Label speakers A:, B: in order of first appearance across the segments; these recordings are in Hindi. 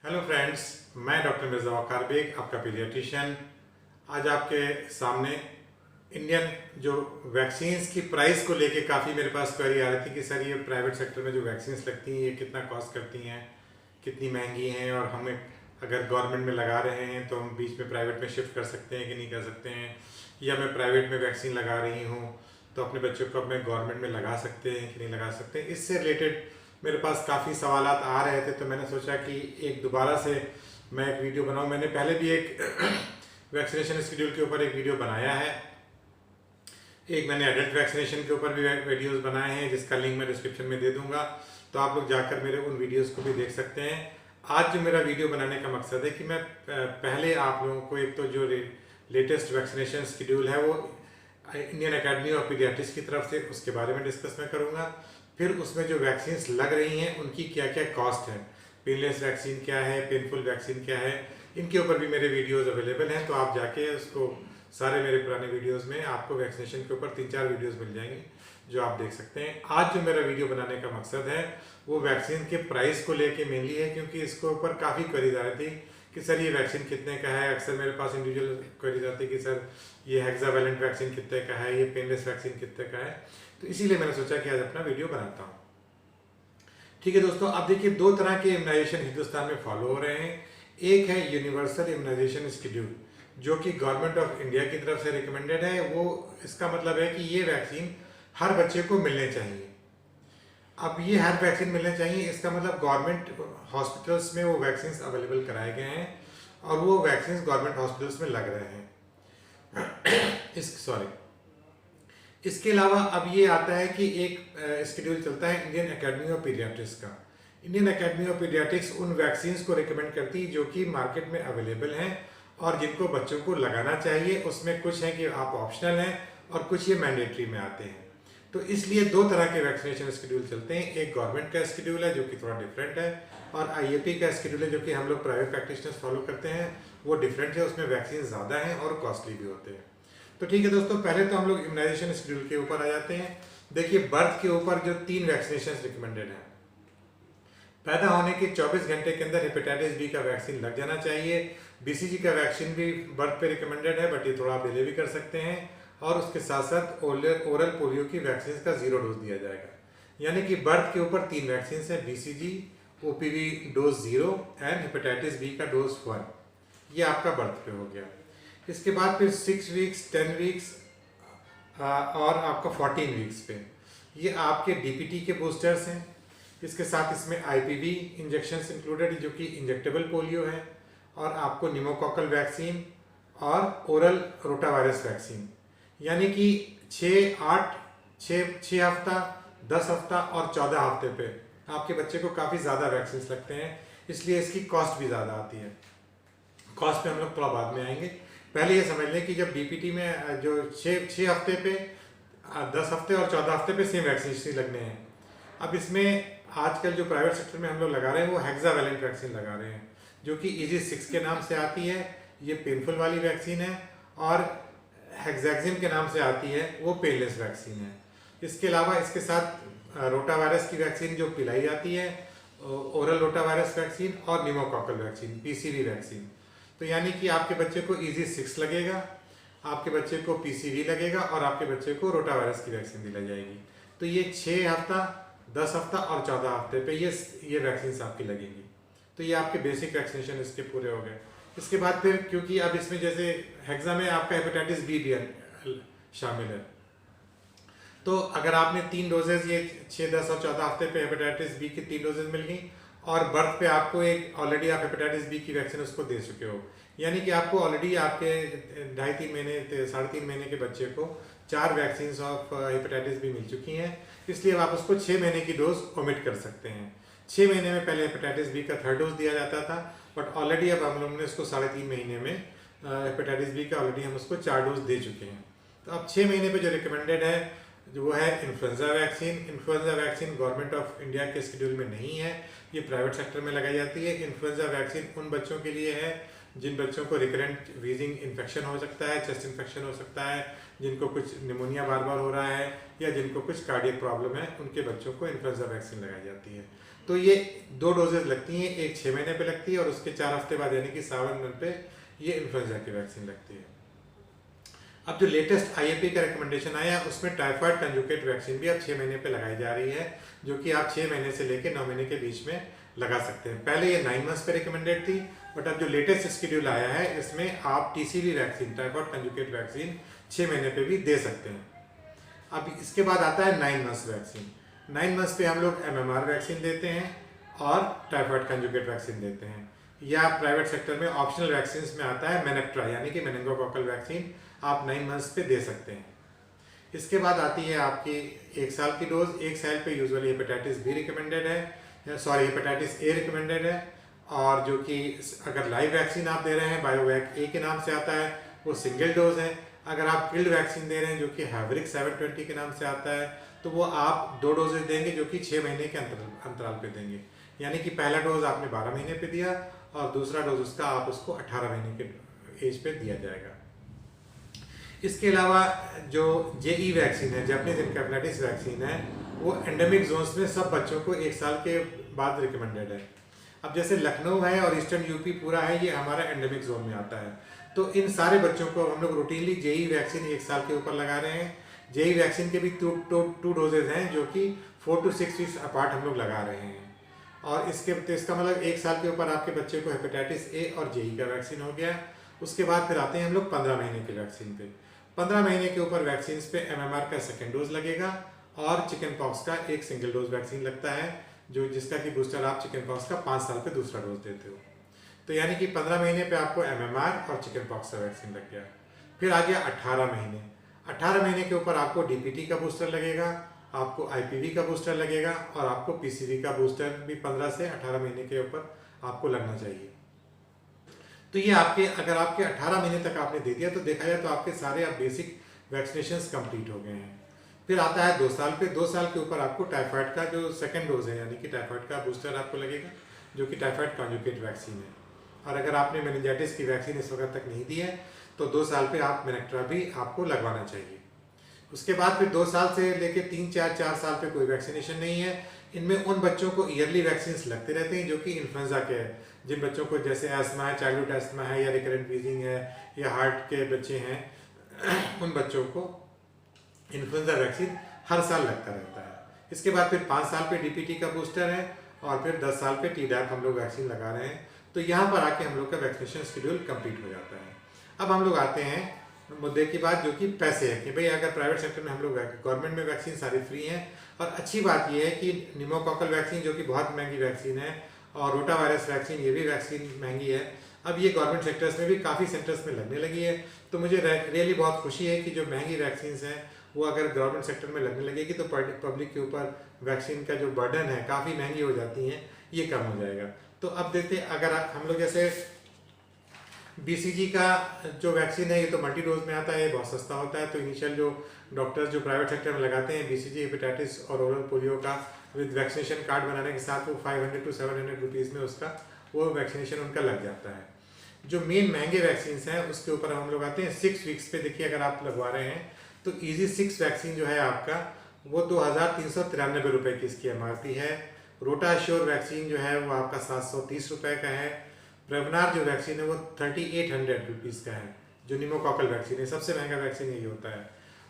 A: हेलो फ्रेंड्स, मैं डॉक्टर मिर्ज़ा वक़ार बेग, आपका पीडियाट्रिशियन। आज आपके सामने इंडियन जो वैक्सीन्स की प्राइस को लेके काफ़ी मेरे पास क्वेरी आ रही थी कि सर ये प्राइवेट सेक्टर में जो वैक्सीन्स लगती हैं ये कितना कॉस्ट करती हैं, कितनी महंगी हैं, और हमें अगर गवर्नमेंट में लगा रहे हैं तो हम बीच में प्राइवेट में शिफ्ट कर सकते हैं कि नहीं कर सकते हैं, या मैं प्राइवेट में वैक्सीन लगा रही हूँ तो अपने बच्चों को अपने गवर्नमेंट में लगा सकते हैं कि नहीं लगा सकते। इससे रिलेटेड मेरे पास काफ़ी सवालात आ रहे थे, तो मैंने सोचा कि एक दोबारा से मैं एक वीडियो बनाऊं। मैंने पहले भी एक वैक्सीनेशन शेड्यूल के ऊपर एक वीडियो बनाया है, एक मैंने एडल्ट वैक्सीनेशन के ऊपर भी वीडियोस बनाए हैं जिसका लिंक मैं डिस्क्रिप्शन में दे दूंगा, तो आप लोग जाकर मेरे उन वीडियोस को भी देख सकते हैं। आज जो मेरा वीडियो बनाने का मकसद है कि मैं पहले आप लोगों को एक तो जो लेटेस्ट वैक्सीनेशन शेड्यूल है वो इंडियन एकेडमी ऑफ पीडियाट्रिक्स की तरफ से, उसके बारे में डिस्कस मैं करूँगा। फिर उसमें जो वैक्सीन्स लग रही हैं उनकी क्या क्या कॉस्ट है, पेनलेस वैक्सीन क्या है, पेनफुल वैक्सीन क्या है, इनके ऊपर भी मेरे वीडियोस अवेलेबल हैं। तो आप जाके उसको सारे मेरे पुराने वीडियोस में आपको वैक्सीनेशन के ऊपर 3-4 वीडियोस मिल जाएंगी जो आप देख सकते हैं। आज जो मेरा वीडियो बनाने का मकसद है वो वैक्सीन के प्राइस को लेके मेनली है, क्योंकि इसके ऊपर काफ़ी क्वेरीज आ रही थी कि सर ये वैक्सीन कितने का है। अक्सर मेरे पास इंडिविजुअल क्वेरीज आती है कि सर ये हेक्सावैलेंट वैक्सीन कितने का है, ये पेनलेस वैक्सीन कितने का है। तो इसीलिए मैंने सोचा कि आज अपना वीडियो बनाता हूँ। ठीक है दोस्तों, अब देखिए दो तरह के इम्यूनाइजेशन हिंदुस्तान में फॉलो हो रहे हैं। एक है यूनिवर्सल इम्यूनाइजेशन शेड्यूल जो कि गवर्नमेंट ऑफ इंडिया की तरफ से रिकमेंडेड है। वो इसका मतलब है कि ये वैक्सीन हर बच्चे को मिलने चाहिए। अब ये हर वैक्सीन मिलने चाहिए, इसका मतलब गवर्नमेंट हॉस्पिटल्स में वो वैक्सीन अवेलेबल कराए गए हैं और वो वैक्सीन गवर्नमेंट हॉस्पिटल्स में लग रहे हैं। इसके अलावा अब ये आता है कि एक शेड्यूल चलता है इंडियन एकेडमी ऑफ पीडियाट्रिक्स का। इंडियन एकेडमी ऑफ पीडियाट्रिक्स उन वैक्सीन्स को रिकमेंड करती है जो कि मार्केट में अवेलेबल हैं और जिनको बच्चों को लगाना चाहिए। उसमें कुछ है कि आप ऑप्शनल हैं और कुछ ये मैंडेटरी में आते हैं। तो इसलिए दो तरह के वैक्सीनेशन शेड्यूल चलते हैं। एक गवर्नमेंट का शेड्यूल है जो कि थोड़ा डिफरेंट है, और आईएपी का शेड्यूल है जो कि हम लोग प्राइवेट प्रैक्टिशनर्स फॉलो करते हैं, वो डिफरेंट है। उसमें वैक्सीन ज़्यादा हैं और कॉस्टली भी होते हैं। तो ठीक है दोस्तों, पहले तो हम लोग इम्यूनाइजेशन शेड्यूल के ऊपर आ जाते हैं। देखिए बर्थ के ऊपर जो 3 वैक्सीनेशन रिकमेंडेड हैं। पैदा होने के 24 घंटे के अंदर हेपेटाइटिस बी का वैक्सीन लग जाना चाहिए। बीसीजी का वैक्सीन भी बर्थ पे रिकमेंडेड है, बट ये थोड़ा आप डिले भी कर सकते हैं। और उसके साथ साथ ओरल पोलियो की वैक्सीन का 0 डोज दिया जाएगा। यानी कि बर्थ के ऊपर 3 वैक्सीन है, BCG, OPV dose 0 and hepatitis B का डोज 1। ये आपका बर्थ पे हो गया। इसके बाद फिर 6 वीक्स, 10 वीक्स और आपका 14 वीक्स पे ये आपके डीपीटी के बूस्टर्स हैं। इसके साथ इसमें आईपीवी इंजेक्शंस इंक्लूडेड जो कि इंजेक्टेबल पोलियो है, और आपको निमोकॉकल वैक्सीन और ओरल रोटावायरस वैक्सीन। यानी कि 6 हफ्ता, 10 हफ्ता और 14 हफ्ते पे आपके बच्चे को काफ़ी ज़्यादा वैक्सीन लगते हैं, इसलिए इसकी कॉस्ट भी ज़्यादा आती है। कॉस्ट पे हम लोग थोड़ा बाद में आएंगे। पहले ये समझ लें कि जब डीपीटी में जो 6 हफ्ते पे, 10 हफ्ते और 14 हफ्ते पे सेम वैक्सीन लगने हैं। अब इसमें आजकल जो प्राइवेट सेक्टर में हम लोग लगा रहे हैं वो हेक्सावैलेंट वैक्सीन लगा रहे हैं, जो कि इजी 6 के नाम से आती है। ये पेनफुल वाली वैक्सीन है। और हेक्साक्सिम के नाम से आती है, वो पेनलेस वैक्सीन है। इसके अलावा इसके साथ रोटावायरस की वैक्सीन जो पिलाई जाती है, ओरल रोटावायरस वैक्सीन और निमोकॉकल वैक्सीन, पीसीवी वैक्सीन। तो यानी कि आपके बच्चे को इजी 6 लगेगा, आपके बच्चे को पीसीवी लगेगा और आपके बच्चे को रोटावायरस की वैक्सीन दिलाई जाएगी। तो ये 6 हफ्ता, 10 हफ्ता और 14 हफ्ते पे ये वैक्सीन आपकी लगेंगी। तो ये आपके बेसिक वैक्सीनेशन इसके पूरे हो गए। इसके बाद फिर क्योंकि अब इसमें जैसे हेक्सा में आपका हेपेटाइटिस बी भी शामिल है, तो अगर आपने 3 डोजेज ये 6, 10 और 14 हफ्ते पे हेपेटाइटिस बी की 3 डोजेज मिल गई, और बर्थ पे आपको एक ऑलरेडी आप हेपेटाइटिस बी की वैक्सीन उसको दे चुके हो, यानी कि आपको ऑलरेडी आपके 2.5-3 महीने 3.5 महीने के बच्चे को 4 वैक्सीन ऑफ हेपेटाइटिस बी मिल चुकी हैं। इसलिए आप उसको 6 महीने की डोज ओमिट कर सकते हैं। 6 महीने में पहले हेपेटाइटिस बी का 3rd डोज दिया जाता था, बट ऑलरेडी अब हम लोगों ने उसको 3.5 महीने में हेपेटाइटिस बी का ऑलरेडी हम उसको 4 डोज दे चुके हैं। तो अब 6 महीने पे जो रिकमेंडेड है जो वो है influenza vaccine. Influenza vaccine government of India के शेड्यूल में नहीं है, ये प्राइवेट सेक्टर में लगाई जाती है। इन्फ्लुएंजा वैक्सीन उन बच्चों के लिए है जिन बच्चों को रिकरेंट वीजिंग इन्फेक्शन हो सकता है, चेस्ट इन्फेक्शन हो सकता है, जिनको कुछ निमोनिया बार बार हो रहा है, या जिनको कुछ कार्डियक प्रॉब्लम है, उनके बच्चों को इन्फ्लुएंजा वैक्सीन लगाई जाती है। तो ये 2 डोजेज लगती हैं, एक 6 महीने पे लगती है और उसके 4 हफ्ते बाद यानी कि 7 मंथ पे ये इन्फ्लुएंजा की वैक्सीन लगती है। अब जो लेटेस्ट आईएपी का रिकमेंडेशन आया है उसमें टाइफाइड कंजुगेट वैक्सीन भी अब 6 महीने पे लगाई जा रही है, जो कि आप 6 महीने से लेकर 9 महीने के बीच में लगा सकते हैं। पहले ये 9 मंथ्स पे रिकमेंडेड थी, बट अब जो लेटेस्ट शेड्यूल आया है इसमें आप TCV vaccine, typhoid conjugate vaccine 6 महीने पे भी दे सकते हैं। अब इसके बाद आता है 9 मंथ्स वैक्सीन। 9 मंथ्स पे हम लोग एमएमआर वैक्सीन देते हैं और टाइफाइड कंजुगेट वैक्सीन देते हैं, या प्राइवेट सेक्टर में ऑप्शनल वैक्सीन में आता है मेनेक्ट्रा यानी कि मेनिंगोकोकल वैक्सीन, आप 9 मंथ्स पे दे सकते हैं। इसके बाद आती है आपकी 1 साल की डोज। 1 साल पे यूजुअली हेपेटाइटिस बी रिकमेंडेड है, सॉरी हेपेटाइटिस ए रिकमेंडेड है, और जो कि अगर लाइव वैक्सीन आप दे रहे हैं बायोवैक ए के नाम से आता है वो सिंगल डोज है। अगर आप किल्ड वैक्सीन दे रहे हैं जो कि हैवरिक 720 के नाम से आता है तो वो आप 2 डोजेज देंगे जो कि 6 महीने के अंतराल पे देंगे, यानी कि पहला डोज आपने 12 महीने पे दिया और दूसरा डोज उसका आप उसको 18 महीने के एज पे दिया जाएगा। इसके अलावा जो जेई वैक्सीन है, जापानीज एनकेफेलाइटिस वैक्सीन है, वो एंडेमिक जोन्स में सब बच्चों को 1 साल के बाद रिकमेंडेड है। अब जैसे लखनऊ है और ईस्टर्न यूपी पूरा है, ये हमारा एंडेमिक जोन में आता है, तो इन सारे बच्चों को हम लोग रूटीनली जेई वैक्सीन 1 साल के ऊपर लगा रहे हैं। जेई वैक्सीन के भी 2 डोजेज हैं जो कि 4 to 6 वीक्स अपार्ट हम लोग लगा रहे हैं, और इसका मतलब 1 साल के ऊपर आपके बच्चे को हेपेटाइटिस ए और जेई का वैक्सीन हो गया। उसके बाद फिर आते हैं हम लोग 15 महीने की वैक्सीन पे। 15 महीने के ऊपर वैक्सीन पे एमएमआर का सेकेंड डोज लगेगा और चिकन पॉक्स का एक सिंगल डोज वैक्सीन लगता है, जो जिसका कि बूस्टर आप चिकन पॉक्स का 5 साल पे दूसरा डोज देते हो। तो यानी कि 15 महीने पे आपको एमएमआर और चिकन पॉक्स का वैक्सीन लग गया। फिर आ गया 18 महीने। 18 महीने के ऊपर आपको डीपीटी का बूस्टर लगेगा, आपको आईपीवी का बूस्टर लगेगा और आपको पीसीवी का बूस्टर भी 15 से 18 महीने के ऊपर आपको लगना चाहिए। तो ये आपके अगर आपके 18 महीने तक आपने दे दिया तो देखा जाए तो आपके सारे आप बेसिक वैक्सीनेशंस कंप्लीट हो गए हैं। फिर आता है 2 साल पे। 2 साल के ऊपर आपको टाइफाइड का जो सेकेंड डोज है यानी कि टाइफाइड का बूस्टर आपको लगेगा, जो कि टाइफाइड कॉन्जुगेट वैक्सीन है। और अगर आपने मेनिंजाइटिस की वैक्सीन इस वक्त तक नहीं दी है तो 2 साल पे आप मेनेक्ट्रा भी आपको लगवाना चाहिए। उसके बाद फिर 2 साल से लेकर 3-4 साल पे कोई वैक्सीनेशन नहीं है। इनमें उन बच्चों को ईयरली वैक्सीन लगते रहते हैं जो कि इन्फ्लुएंजा के हैं, जिन बच्चों को जैसे एस्मा है, चाइल्डहुड एस्मा है, या रिकरेंट वीजिंग है, या हार्ट के बच्चे हैं, उन बच्चों को इन्फ्लुएंजा वैक्सीन हर साल लगता रहता है। इसके बाद फिर 5 साल पे डीपीटी का बूस्टर है और फिर 10 साल पे टीडैप हम लोग वैक्सीन लगा रहे हैं। तो यहाँ पर आके हम लोग का वैक्सीनेशन शेड्यूल कंप्लीट हो जाता है। अब हम लोग आते हैं मुद्दे की बात जो कि पैसे है, कि भाई अगर प्राइवेट सेक्टर में हम लोग गवर्नमेंट में वैक्सीन सारी फ्री हैं, और अच्छी बात यह है कि निमोकॉकल वैक्सीन जो कि बहुत महंगी वैक्सीन है और रोटा वायरस वैक्सीन ये भी वैक्सीन महंगी है, अब ये गवर्नमेंट सेक्टर्स में भी काफ़ी सेंटर्स में लगने लगी है। तो मुझे रियली बहुत खुशी है कि जो महंगी वैक्सीन हैं वो अगर गवर्नमेंट सेक्टर में लगने लगेगी तो पब्लिक के ऊपर वैक्सीन का जो बर्डन है, काफ़ी महंगी हो जाती हैं, ये कम हो जाएगा। तो अब देखते अगर हम लोग जैसे बीसीजी का जो वैक्सीन है ये तो मल्टी डोज में आता है, बहुत सस्ता होता है। तो इनिशियल जो डॉक्टर्स जो प्राइवेट सेक्टर में लगाते हैं बीसीजी, हेपेटाइटिस और ओरल पोलियो का विद वैक्सीनेशन कार्ड बनाने के साथ वो 500 to 700 रुपीज़ में उसका वो वैक्सीनेशन उनका लग जाता है। जो मेन महंगे वैक्सीन हैं उसके ऊपर हम लोग आते हैं 6 वीक्स पे। देखिए अगर आप लगवा रहे हैं तो ईजी 6 वैक्सीन जो है आपका वो 2393 रुपये की इसकी एमआरपी है। रोटाश्योर वैक्सीन जो है वो आपका 730 रुपये का है। प्रेवनार जो वैक्सीन है वो 3800 रुपीज़ का है, जो निमोकॉकल वैक्सीन है, सबसे महंगा वैक्सीन यही होता है।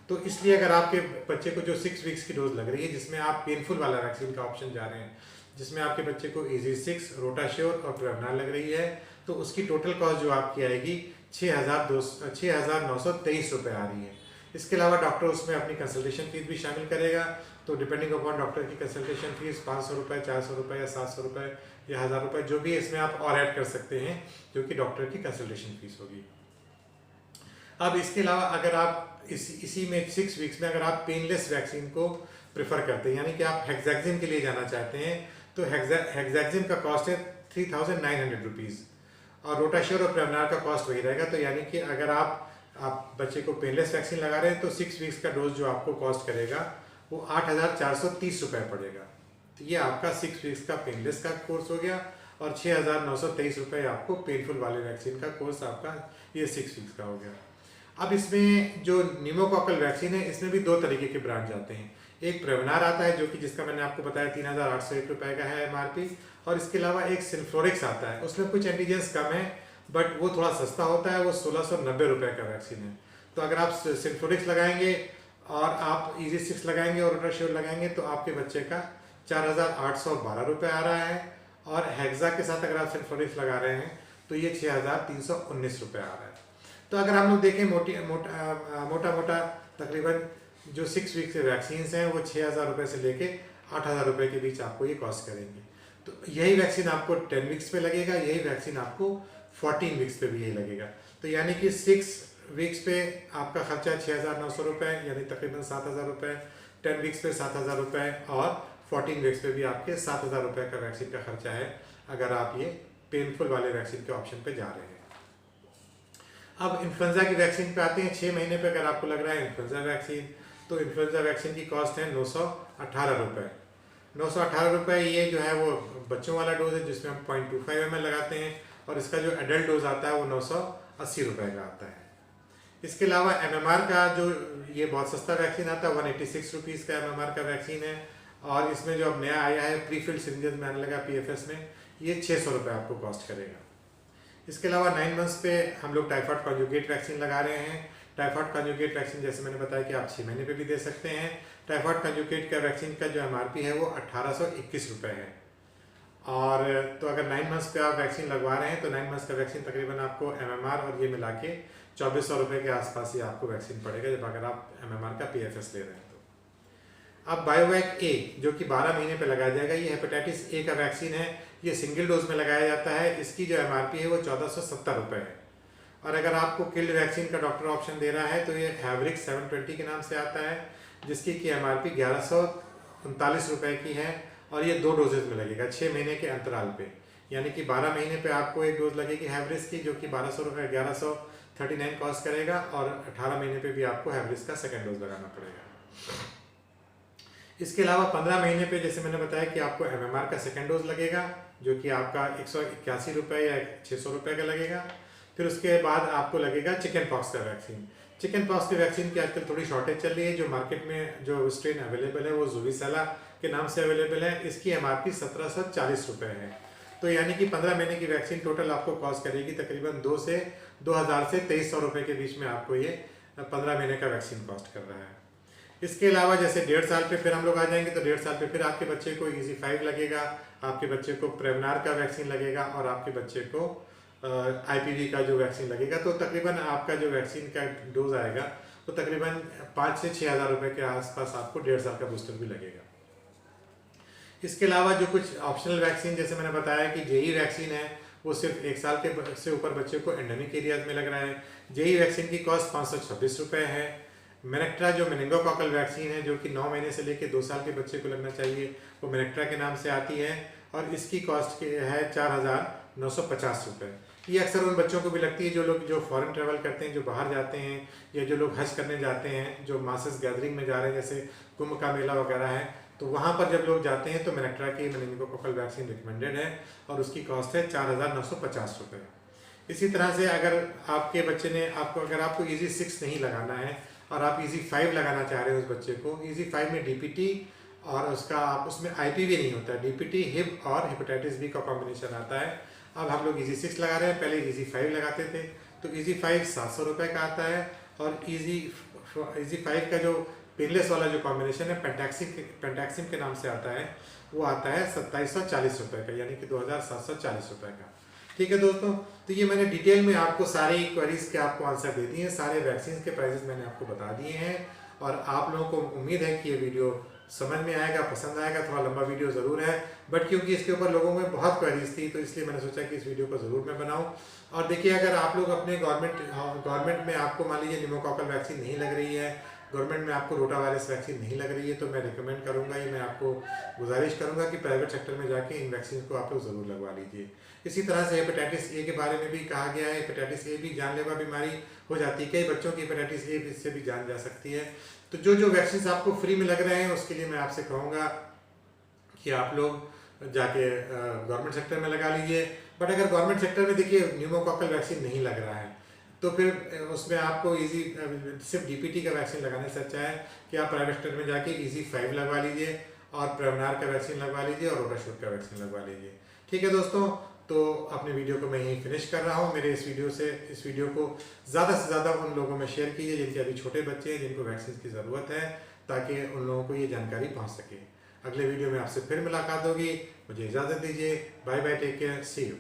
A: तो इसलिए अगर आपके बच्चे को जो 6 वीक्स की डोज लग रही है, जिसमें आप पेनफुल वाला वैक्सीन का ऑप्शन जा रहे हैं, जिसमें आपके बच्चे को ईजी 6, रोटाश्योर और प्रेवनार लग रही है, तो उसकी टोटल कॉस्ट जो आपकी आएगी 6,923 रुपये आ रही है। इसके अलावा डॉक्टर उसमें अपनी कंसल्टेशन फीस भी शामिल करेगा, तो डिपेंडिंग अपॉन डॉक्टर की कंसल्टेशन फीस 500 रुपये, 400 रुपये या 700 रुपये या 1000 रुपये जो भी इसमें आप और ऐड कर सकते हैं, जो कि डॉक्टर की कंसल्टेशन फीस होगी। अब इसके अलावा अगर आप इसी में 6 वीक्स में अगर आप पेनलेस वैक्सीन को प्रेफर करते हैं, यानी कि आप हेक्साक्सिम के लिए जाना चाहते हैं, तो हेक्साक्सिम का कॉस्ट है 3900 रुपीज़ और रोटाश्योर और प्रेवनार का कॉस्ट वही रहेगा। तो यानी कि अगर आप बच्चे को पेनलेस वैक्सीन लगा रहे हैं तो 6 वीक्स का डोज जो आपको कॉस्ट करेगा वो 8430 रुपये पड़ेगा। तो ये आपका 6 वीक्स का पेनलेस का कोर्स हो गया और 6923 रुपये आपको पेनफुल वाले वैक्सीन का कोर्स आपका ये 6 वीक्स का हो गया। अब इसमें जो निमोकॉकल वैक्सीन है इसमें भी 2 तरीके के ब्रांच आते हैं। एक प्रेवनार आता है जो कि जिसका मैंने आपको बताया 3801 रुपये का है MRP, और इसके अलावा एक सिन्फ्लोरिक्स आता है, उसमें कुछ एंटीजेंस कम है बट वो थोड़ा सस्ता होता है, वो 1690 रुपये का वैक्सीन है। तो अगर आप सिन्फ्लोरिक्स लगाएंगे और आप ईजी 6 लगाएंगे और रोटाशील्ड लगाएंगे तो आपके बच्चे का 4812 रुपये आ रहा है, और हेक्सा के साथ अगर आप सिन्फ्लोरिक्स लगा रहे हैं तो ये 6319 रुपये आ रहा है। तो अगर हम लोग देखें मोटा मोटा तकरीबन जो 6 वीक के वैक्सीन हैं वो 6000 रुपये से लेके 8000 रुपये के बीच आपको ये कॉस्ट करेंगे। तो यही वैक्सीन आपको 10 वीक्स पे लगेगा, यही वैक्सीन आपको 14 वीक्स पे भी यही लगेगा। तो यानी कि 6 वीक्स पे आपका खर्चा 6900 रुपये यानी तकरीबन 7000 रुपये, 10 वीक्स पे 7000 रुपये, और 14 वीक्स पे भी आपके 7000 रुपये का वैक्सीन का खर्चा है अगर आप ये पेनफुल वाले वैक्सीन के ऑप्शन पे जा रहे हैं। अब इन्फ्लुएंजा की वैक्सीन पे आते हैं। 6 महीने पे अगर आपको लग रहा है इन्फ्लुएंजा वैक्सीन, तो इन्फ्लुएंजा वैक्सीन की कॉस्ट है 918 रुपये। 918 रुपये ये जो है वो बच्चों वाला डोज है जिसमें हम 0.25 ml लगाते हैं, और इसका जो एडल्ट डोज आता है वो 980 रुपये का आता है। इसके अलावा MMR का जो ये बहुत सस्ता वैक्सीन आता है 186 रुपीज़ का MMR का वैक्सीन है, और इसमें जो अब नया आया है प्रीफिल्ड सिरिंजेस में आने लगा PFS में, ये 600 रुपये आपको कॉस्ट करेगा। इसके अलावा 9 मंथ्स पे हम लोग टाइफाइड कॉन्जुगेट वैक्सीन लगा रहे हैं। टाइफाइड कॉन्जुगेट वैक्सीन जैसे मैंने बताया कि आप 6 महीने पे भी दे सकते हैं। टाइफाइड कॉन्जुगेट का वैक्सीन का जो MRP है वो 1821 रुपये है, और तो अगर 9 मंथ्स पे आप वैक्सीन लगवा रहे हैं तो 9 मंथ्स का वैक्सीन तकरीबन आपको MMR और ये मिला के 2400 रुपये के आसपास ही आपको वैक्सीन पड़ेगा जब अगर आप MMR का PFS ले रहे हैं तो। अब बायोवैक ए जो कि 12 महीने पे लगाया जाएगा, ये हेपेटाइटिस ए का वैक्सीन है, ये सिंगल डोज में लगाया जाता है। इसकी जो MRP है वो 1470 रुपये है, और अगर आपको किल्ड वैक्सीन का डॉक्टर ऑप्शन दे रहा है तो ये हैवरिक्स 720 के नाम से आता है, जिसकी की MRP 1139 रुपये की है, और ये 2 डोजेज में लगेगा 6 महीने के अंतराल पे, यानी कि 12 महीने पे आपको एक डोज लगेगी हैवरिक्स की जो कि 1200 रुपये 1139 कॉस्ट करेगा, और 18 महीने पे भी आपको हैवरिक्स का सेकेंड डोज लगाना पड़ेगा। इसके अलावा 15 महीने पे जैसे मैंने बताया कि आपको MMR का सेकेंड डोज लगेगा जो कि आपका 181 रुपये या 600 रुपये का लगेगा। फिर उसके बाद आपको लगेगा चिकन पॉक्स का वैक्सीन। चिकन पॉक्स की वैक्सीन की आजकल थोड़ी शॉर्टेज चल रही है, जो मार्केट में जो स्ट्रेन अवेलेबल है वो जुविसेला के नाम से अवेलेबल है। इसकी MRP 1740 रुपये है, तो यानी कि 15 महीने की वैक्सीन टोटल आपको कॉस्ट करेगी तकरीबन 2000 से 2300 रुपये के बीच में आपको ये 15 महीने का वैक्सीन कॉस्ट कर रहा है। इसके अलावा जैसे 1.5 साल पे फिर हम लोग आ जाएंगे, तो 1.5 साल पे फिर आपके बच्चे को ईजी 5 लगेगा, आपके बच्चे को प्रेवनार का वैक्सीन लगेगा, और आपके बच्चे को IPV का जो वैक्सीन लगेगा। तो तकरीबन आपका जो वैक्सीन का डोज आएगा वो तकरीबन 5 से 6000 रुपये के आसपास आपको 1.5 साल का बूस्टर भी लगेगा। इसके अलावा जो कुछ ऑप्शनल वैक्सीन जैसे मैंने बताया कि JE वैक्सीन है, वो सिर्फ 1 साल के से ऊपर बच्चे को एंडेमिक एरियाज में लग रहा है। JE वैक्सीन की कॉस्ट 526 रुपये है। मेनेक्ट्रा जो मेनिंगोकॉकल वैक्सीन है जो कि 9 महीने से लेकर 2 साल के बच्चे को लगना चाहिए, वो मेनेक्ट्रा के नाम से आती है, और इसकी कॉस्ट है 4950 रुपये। ये अक्सर उन बच्चों को भी लगती है जो लोग जो फॉरेन ट्रैवल करते हैं, जो बाहर जाते हैं, या जो लोग हज करने जाते हैं, जो मासेस गैदरिंग में जा रहे हैं जैसे कुंभ का मेला वगैरह है, तो वहाँ पर जब लोग जाते हैं तो मेनेक्ट्रा की मेनिंगोकॉकल वैक्सीन रिकमेंडेड है, और उसकी कॉस्ट है 4950 रुपये। इसी तरह से अगर आपके बच्चे ने अगर आपको ईजी 6 नहीं लगाना है और आप ईजी 5 लगाना चाह रहे हो उस बच्चे को, ईजी 5 में DPT और उसका आप उसमें IPV नहीं होता है, DPT हिब और हेपेटाइटिस बी का कॉम्बिनेशन आता है। अब हम लोग ईजी 6 लगा रहे हैं, पहले ईजी 5 लगाते थे, तो ईजी 5 700 रुपये का आता है, और ईजी 5 का जो पेनलेस वाला जो कॉम्बिनेशन है पेंटैक्सिम के नाम से आता है, वो आता है 2740 रुपये का, यानी कि 2740 रुपये का। ठीक है दोस्तों, तो ये मैंने डिटेल में आपको सारी क्वेरीज के आपको आंसर दे दिए हैं, सारे वैक्सीन के प्राइसेस मैंने आपको बता दिए हैं, और आप लोगों को उम्मीद है कि ये वीडियो समझ में आएगा, पसंद आएगा। थोड़ा लंबा वीडियो ज़रूर है, बट क्योंकि इसके ऊपर लोगों में बहुत क्वेरीज थी तो इसलिए मैंने सोचा कि इस वीडियो को ज़रूर मैं बनाऊं। और देखिए, अगर आप लोग अपने गवर्नमेंट में आपको मान लीजिए निमोकॉकल वैक्सीन नहीं लग रही है, गवर्नमेंट में आपको रोटा वायरस वैक्सीन नहीं लग रही है, तो मैं रिकमेंड करूंगा, ये मैं आपको गुजारिश करूंगा कि प्राइवेट सेक्टर में जाके इन वैक्सीन को आप लोग ज़रूर लगवा लीजिए। इसी तरह से हेपेटाइटिस ए के बारे में भी कहा गया है, हेपेटाइटिस ए भी जानलेवा बीमारी हो जाती है, कई बच्चों की हेपेटाइटिस ए से भी जान जा सकती है। तो जो वैक्सीन आपको फ्री में लग रहे हैं उसके लिए मैं आपसे कहूँगा कि आप लोग जाके गवर्नमेंट सेक्टर में लगा लीजिए। बट अगर गवर्नमेंट सेक्टर में देखिए न्यूमोकॉकल वैक्सीन नहीं लग रहा है, तो फिर उसमें आपको इजी सिर्फ डीपीटी का वैक्सीन लगाने से अच्छा है कि आप प्राइवेट सेक्टर में जाके EZ5 लगवा लीजिए और प्रेवनार का वैक्सीन लगवा लीजिए और रोटाशूट का वैक्सीन लगवा लीजिए। ठीक है दोस्तों, तो अपने वीडियो को मैं यहीं फिनिश कर रहा हूँ। मेरे इस वीडियो को ज़्यादा से ज़्यादा उन लोगों में शेयर कीजिए जिनके अभी छोटे बच्चे हैं, जिनको वैक्सीन की ज़रूरत है, ताकि उन लोगों को ये जानकारी पहुँच सके। अगले वीडियो में आपसे फिर मुलाकात होगी। मुझे इजाज़त दीजिए। Bye bye, take care, see you.